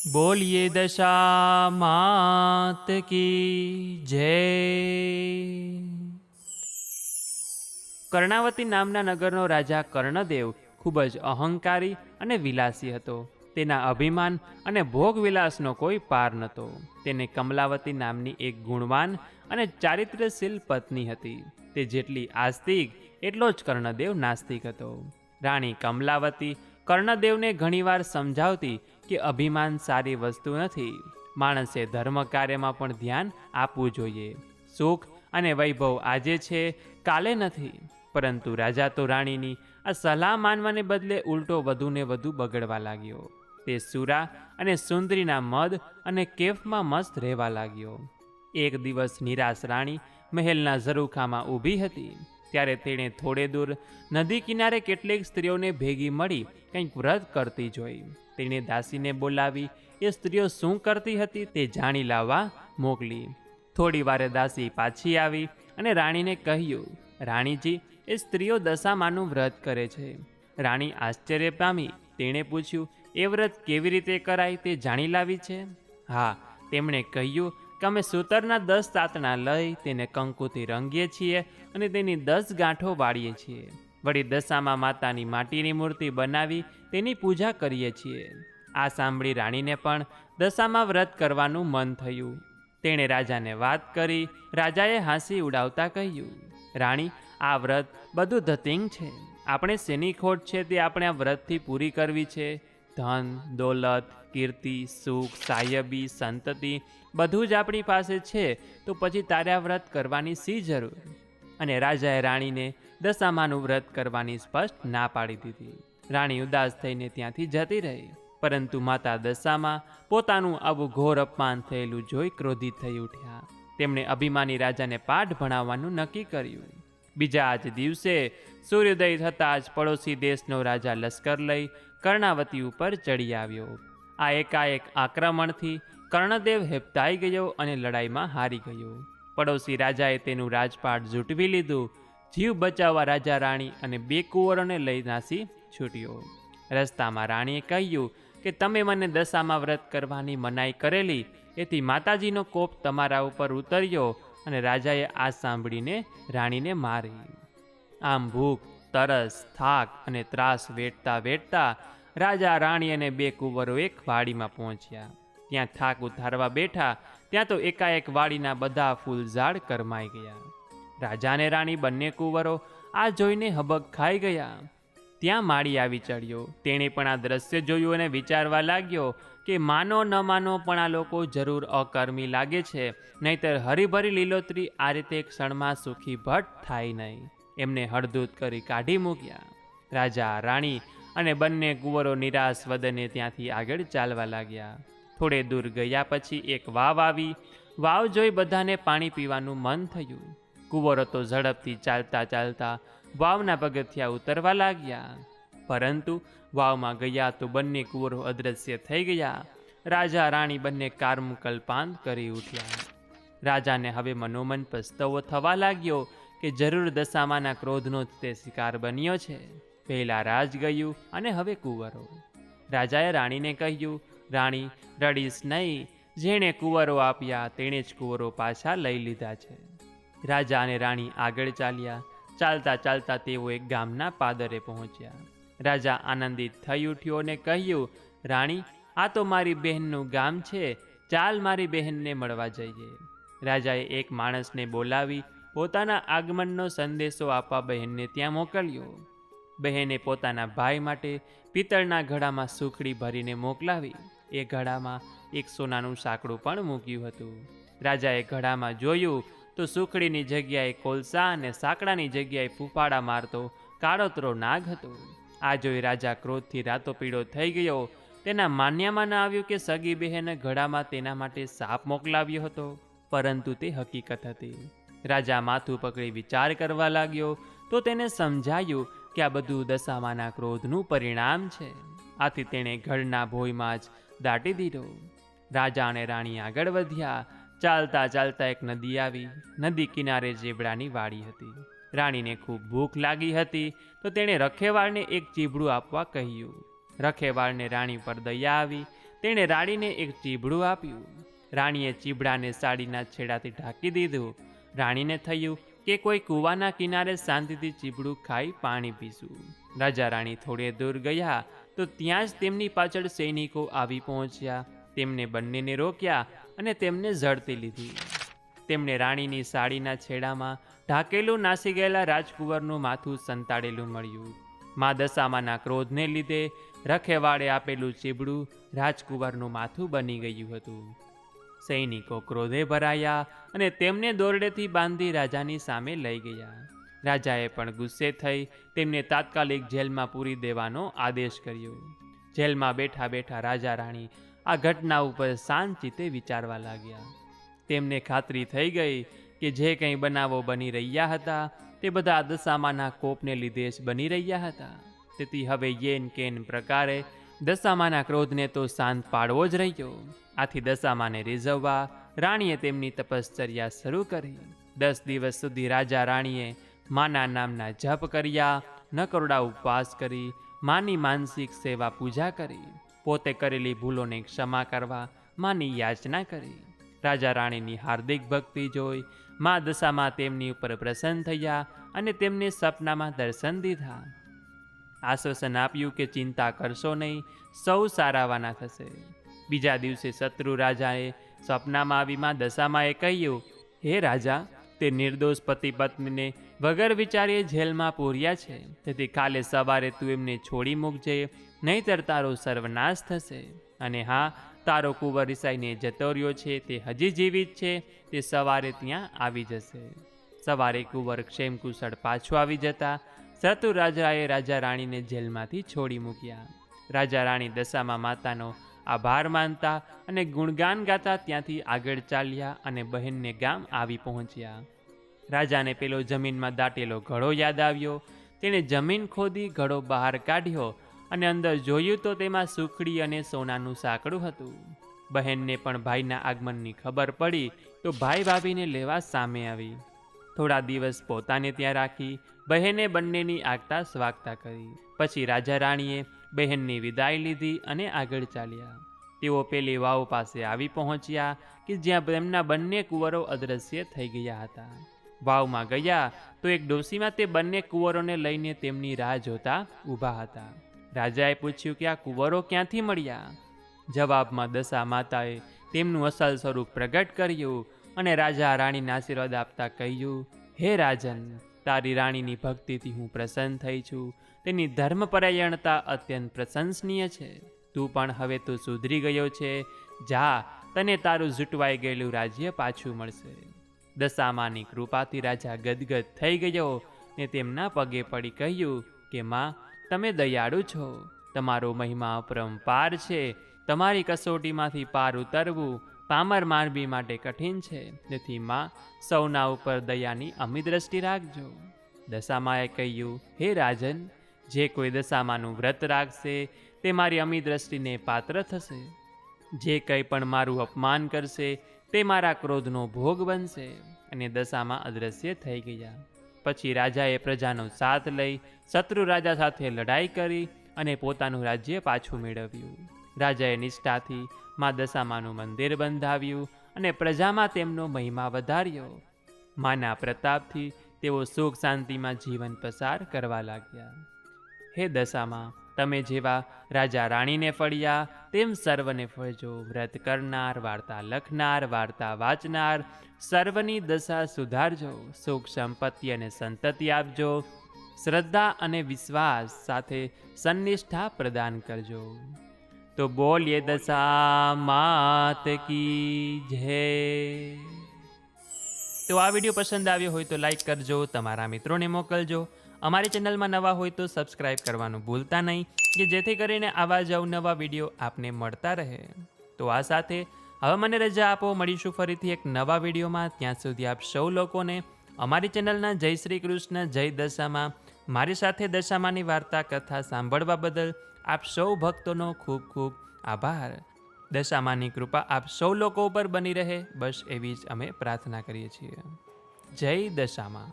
બોલીએ દશા માત કી જય. કર્ણાવતી નામના નગરનો રાજા કર્ણદેવ ખૂબ જ અહંકારી અને વિલાસી હતો. તેના અભિમાન અને ભોગવિલાસનો કોઈ પાર નહોતો. તેને કમલાવતી નામની એક ગુણવાન અને ચારિત્ર્યશીલ પત્ની હતી. તે જેટલી આસ્તિક એટલો જ કર્ણદેવ નાસ્તિક હતો. રાણી કમલાવતી કર્ણદેવને ઘણીવાર સમજાવતી કે અભિમાન સારી વસ્તુ નથી. માણસે ધર્મ કાર્યમાં પણ ધ્યાન આપવું જોઈએ. સુખ અને વૈભવ આજે છે, કાલે નથી. પરંતુ રાજા તો રાણીની આ સલાહ માનવાને બદલે ઉલટો વધુને વધુ બગડવા લાગ્યો. તે સુરા અને સુંદરીના મદ અને કેફમાં મસ્ત રહેવા લાગ્યો. એક દિવસ નિરાશ રાણી મહેલના ઝરૂખામાં ઊભી હતી. ત્યારે તેણે થોડે દૂર નદી કિનારે કેટલીક સ્ત્રીઓને ભેગી મળી કંઈક વ્રત કરતી જોઈ. તેણે દાસીને બોલાવી એ સ્ત્રીઓ શું કરતી હતી તે જાણી લાવવા મોકલી. થોડી વારે દાસી પાછી આવી અને રાણીને કહ્યું, રાણીજી, એ સ્ત્રીઓ દશામાનું વ્રત કરે છે. રાણી આશ્ચર્ય પામી. તેણે પૂછ્યું, એ વ્રત કેવી રીતે કરાય તે જાણી લાવી છે? હા, તેમણે કહ્યું કે અમે સૂતરના 10 તાતણા લઈ તેને કંકુથી રંગીએ છીએ અને તેની 10 ગાંઠો વાળીએ છીએ. વળી દશામાં માતાની માટીની મૂર્તિ બનાવી તેની પૂજા કરીએ છીએ. આ સાંભળી રાણીને પણ દશામાં વ્રત કરવાનું મન થયું. તેણે રાજાને વાત કરી. રાજાએ હાંસી ઉડાવતા કહ્યું, રાણી, આ વ્રત બધું ધતિંગ છે. આપણે શેની ખોટ છે તે આપણે આ વ્રતથી પૂરી કરવી છે. ધન, દોલત, કીર્તિ, સુખ, સાયબી, સંતતિ બધું જ આપણી પાસે છે, તો પછી તારે આ વ્રત કરવાની શી જરૂર? અને રાજાએ રાણીને દશામાનું વ્રત કરવાની સ્પષ્ટ ના પાડી દીધી. રાણી ઉદાસ થઈને ત્યાંથી જતી રહી. પરંતુ માતા દશામાં પોતાનું આવું ઘોર અપમાન થયેલું જોઈ ક્રોધિત થઈ ઉઠ્યા. તેમણે અભિમાની રાજાને પાઠ ભણાવવાનું નક્કી કર્યું. બીજા જ દિવસે સૂર્યોદય થતાં જ પડોશી દેશનો રાજા લશ્કર લઈ કર્ણાવતી ઉપર ચડી આવ્યો. આ એકાએક આક્રમણથી કર્ણદેવ હેબતાઈ ગયો અને લડાઈમાં હારી ગયો. પડોશી રાજાએ તેનું રાજપાટ ઝૂંટવી લીધું. જીવ બચાવવા રાજા રાણી અને 2 કુંવરોને લઈ નાસી છૂટ્યો. રસ્તામાં રાણીએ કહ્યું કે તમે મને દશામાં વ્રત કરવાની મનાઈ કરેલી, એથી માતાજીનો કોપ તમારા ઉપર ઉતર્યો. અને રાજાએ આ સાંભળીને રાણીને મારી. આમ ભૂખ, તરસ, થાક અને ત્રાસ વેઠતા વેઠતા રાજા, રાણી અને 2 કુંવરો એક વાડીમાં પહોંચ્યા. ત્યાં થાક ઉતારવા બેઠા ત્યાં તો એકાએક વાડીના બધા ફૂલ ઝાડ કરમાઈ ગયા. રાજા અને રાણી બંને કુંવરો આ જોઈને હબક ખાઈ ગયા. ત્યાં માળી આવી ચડ્યો. તેણે પણ આ દ્રશ્ય જોયું અને વિચારવા લાગ્યો કે માનો ન માનો પણ આ લોકો જરૂર અકર્મી લાગે છે, નહીતર હરીભરી લીલોતરી આ રીતે ક્ષણમાં સુખી ભટ્ટ થાય નહીં. એમને હળધૂત કરી કાઢી મૂક્યા. રાજા, રાણી અને બંને કુંવરો નિરાશ વદને ત્યાંથી આગળ ચાલવા લાગ્યા. થોડે દૂર ગયા પછી એક વાવ આવી. વાવ જોઈ બધાને પાણી પીવાનું મન થયું. કુંવરો તો ઝડપથી ચાલતા ચાલતા વાવના પગથિયા ઉતરવા લાગ્યા. પરંતુ વાવમાં ગયા તો બંને કુંવરો અદૃશ્ય થઈ ગયા. રાજા, રાણી બંને કારમુકલ પાંદ કરી ઉઠ્યા. રાજાને હવે મનોમન પસ્તાવો થવા લાગ્યો કે જરૂર દશામાના ક્રોધનો જ તે શિકાર બન્યો છે. પહેલા રાજ ગયું અને હવે કુંવરો. રાજાએ રાણીને કહ્યું, રાણી, રડીશ નહીં. જેણે કુંવરો આપ્યા તેણે જ કુંવરો પાછા લઈ લીધા છે. રાજા અને રાણી આગળ ચાલ્યા. ચાલતા ચાલતા તેઓ એક ગામના પાદરે પહોંચ્યા. રાજા આનંદિત થઈ ઉઠ્યો અને કહ્યું, રાણી, આ તો મારી બહેનનું ગામ છે. ચાલ મારી બહેનને મળવા જઈએ. રાજાએ એક માણસને બોલાવી પોતાના આગમનનો સંદેશો આપવા બહેનને ત્યાં મોકલ્યો. બહેને પોતાના ભાઈ માટે પિત્તળના ઘડામાં સુખડી ભરીને મોકલાવી. એ ઘડામાં એક સોનાનું સાંકડું પણ મૂક્યું હતું. રાજાએ ઘડામાં જોયું તો સુખડીની જગ્યાએ કોલસા અને સાંકડાની જગ્યાએ ફૂફાડા મારતો કાળોતરો નાગ હતો. આ જોઈ રાજા ક્રોધથી રાતો પીળો થઈ ગયો. તેના માન્યામાં ન આવ્યું કે સગી બહેને ઘડામાં તેના માટે સાપ મોકલાવ્યો હતો, પરંતુ તે હકીકત હતી. રાજા માથું પકડી વિચાર કરવા લાગ્યો તો તેને સમજાયું કે આ બધું દશામાના ક્રોધનું પરિણામ છે. આથી તેણે ઘડના ભોયમાં જ દાટી દીધો. રાજા અને રાણી આગળ વધ્યા. ચાલતા ચાલતા એક નદી આવી. નદી કિનારે ઝેબડાની વાડી હતી. રાણીને ખૂબ ભૂખ લાગી હતી તો તેણે રખેવાળને એક ચીબડું આપવા કહ્યું. રખેવાળને રાણી પર દયા આવી. તેણે રાણીને એક ચીબડું આપ્યું. રાણીએ ચીબડાને સાડીના છેડાથી ઢાંકી દીધું. રાણીને થયું કે કોઈ કૂવાના કિનારે શાંતિથી ચીબડું ખાઈ પાણી પીશું. રાજા રાણી થોડે દૂર ગયા તો ત્યાં જ તેમની પાછળ સૈનિકો આવી પહોંચ્યા. તેમને બંનેને રોક્યા અને તેમને ઝડપી લીધી. તેમણે રાણીની સાડીના છેડામાં ઢાંકેલું નાસી ગયેલા રાજકુંવરનું માથું સંતાડેલું મળ્યું. મા દશામાના ક્રોધને લીધે રખેવાળે આપેલું ચીબડું રાજકુંવરનું માથું બની ગયું હતું. સૈનિકો ક્રોધે ભરાયા અને તેમને દોરડેથી બાંધી રાજાની સામે લઈ ગયા. રાજાએ પણ ગુસ્સે થઈ તેમને તાત્કાલિક જેલમાં પૂરી દેવાનો આદેશ કર્યો. જેલમાં બેઠા બેઠા રાજા રાણી આ ઘટના ઉપર શાંત ચિત્તે વિચારવા લાગ્યા. તેમને ખાતરી થઈ ગઈ કે જે કંઈ બનાવો બની રહ્યા હતા તે બધા દશામાના કોપને લીધે જ બની રહ્યા હતા. તેથી હવે યેન કેન પ્રકારે દશામાના ક્રોધને તો શાંત પાડવો જ રહ્યો. આથી દશામાને રીઝવવા રાણીએ તેમની તપશ્ચર્યા શરૂ કરી. 10 દિવસ સુધી રાજા રાણીએ માના નામના જપ કર્યા, નકરોડા ઉપવાસ કરી, માની માનસિક સેવા પૂજા કરી, પોતે કરેલી ભૂલોને ક્ષમા કરવા માની યાચના કરી. રાજા રાણીની હાર્દિક ભક્તિ જોઈ મા દશામાં તેમની ઉપર પ્રસન્ન થયા અને તેમને સપનામાં દર્શન દીધા. આશ્વાસન આપ્યું કે ચિંતા કરશો નહીં, સૌ સારાવાના થશે. બીજા દિવસે શત્રુ રાજાએ સ્વપ્નમાં આવી મા દશામાએ કહ્યું, હે રાજા, તે નિર્દોષ પતિ પત્નીને વગર વિચારીએ જેલમાં પૂર્યા છે. તેથી કાલે સવારે તું એમને છોડી મૂકજે, નહીંતર તારો સર્વનાશ થશે. અને હા, તારો કુંવર રિસાઈને જતો રહ્યો છે, તે હજી જીવિત છે, તે સવારે ત્યાં આવી જશે. સવારે કુંવર ક્ષેમ કુશળ પાછું આવી જતા શત્રુ રાજાએ રાજા રાણીને જેલમાંથી છોડી મૂક્યા. રાજા રાણી દશામાં માતાનો આભાર માનતા અને ગુણગાન ગાતા ત્યાંથી આગળ ચાલ્યા અને બહેનને ગામ આવી પહોંચ્યા. રાજાને પેલો જમીનમાં દાટેલો ઘડો યાદ આવ્યો. તેણે જમીન ખોદી ઘડો બહાર કાઢ્યો અને અંદર જોયું તો તેમાં સુખડી અને સોનાનું સાંકડું હતું. બહેનને પણ ભાઈના આગમનની ખબર પડી તો ભાઈ ભાભીને લેવા સામે આવી. થોડા દિવસ પોતાને ત્યાં રાખી બહેને બંનેની આગતા સ્વાગતા કરી. પછી રાજા રાણીએ બહેનની વિદાય લીધી અને આગળ ચાલ્યા. તેઓ પેલી વાવ પાસે આવી પહોંચ્યા કે જ્યાં તેમના બંને કુંવરો અદૃશ્ય થઈ ગયા હતા. વાવમાં ગયા તો એક ડોશીમાં તે બંને કુંવરોને લઈને તેમની રાહ જોતા ઊભા હતા. રાજાએ પૂછ્યું કે આ કુંવરો ક્યાંથી મળ્યા? જવાબમાં દશા માતાએ તેમનું અસલ સ્વરૂપ પ્રગટ કર્યું અને રાજા રાણીને આશીર્વાદ આપતા કહ્યું, હે રાજન, તારી રાણીની ભક્તિથી હું પ્રસન્ન થઈ છું. તેની ધર્મપરાયણતા અત્યંત પ્રશંસનીય છે. તું પણ હવે તો સુધરી ગયો છે. જા, તને તારું ઝૂંટવાઈ ગયેલું રાજ્ય પાછું મળશે. દશામાની કૃપાથી રાજા ગદગદ થઈ ગયો ને તેમના પગે પડી કહ્યું કે માં, તમે દયાળુ છો. તમારો મહિમા અપરંપાર છે. તમારી કસોટીમાંથી પાર ઉતરવું પામર માનવી માટે કઠિન છે. તેથી માં, સૌના ઉપર દયાની અમી દ્રષ્ટિ રાખજો. દશામાએ કહ્યું, હે રાજન, જે કોઈ દશામાનું વ્રત રાખશે તે મારી અમી દ્રષ્ટિને પાત્ર થશે. જે કંઈ પણ મારું અપમાન કરશે તે મારા ક્રોધનો ભોગ બનશે. અને દશામાં અદૃશ્ય થઈ ગયા. પછી રાજાએ પ્રજાનો સાથ લઈ શત્રુ રાજા સાથે લડાઈ કરી અને પોતાનું રાજ્ય પાછું મેળવ્યું. રાજાએ નિષ્ઠાથી મા દશામાનું મંદિર બંધાવ્યું અને પ્રજામાં તેમનો મહિમા વધાર્યો. માના પ્રતાપથી તેઓ સુખ શાંતિમાં જીવન પસાર કરવા લાગ્યા. હે દશામાં, તમે જેવા રાજા રાણીને ફળ્યા તેમ સર્વને ફળજો. વ્રત કરનાર, વાર્તા લખનાર, વાર્તા વાંચનાર સર્વની દશા સુધારજો. સુખ સંપત્તિ અને સંતતિ આપજો. શ્રદ્ધા અને વિશ્વાસ સાથે સન્નિષ્ઠા પ્રદાન કરજો. તો બોલીએ દશા માત કી જય. તો આ વિડીયો પસંદ આવ્યો હોય તો લાઈક કરજો, તમારા મિત્રોને મોકલજો. અમારી ચેનલમાં નવા હોય તો સબસ્ક્રાઈબ કરવાનું ભૂલતા નહીં, કે જેથી કરીને આવા જ અવનવા વિડીયો આપને મળતા રહે. તો આ સાથે હવે મને રજા આપો. મળીશું ફરીથી એક નવા વિડીયોમાં. ત્યાં સુધી આપ સૌ લોકોને અમારી ચેનલના જય શ્રી કૃષ્ણ, જય દશામાં. મારી સાથે દશામાની વાર્તા કથા સાંભળવા બદલ આપ સૌ ભક્તોનો ખૂબ ખૂબ આભાર. દશામાની કૃપા આપ સૌ લોકો ઉપર બની રહે, બસ એવી જ અમે પ્રાર્થના કરીએ છીએ. જય દશામાં.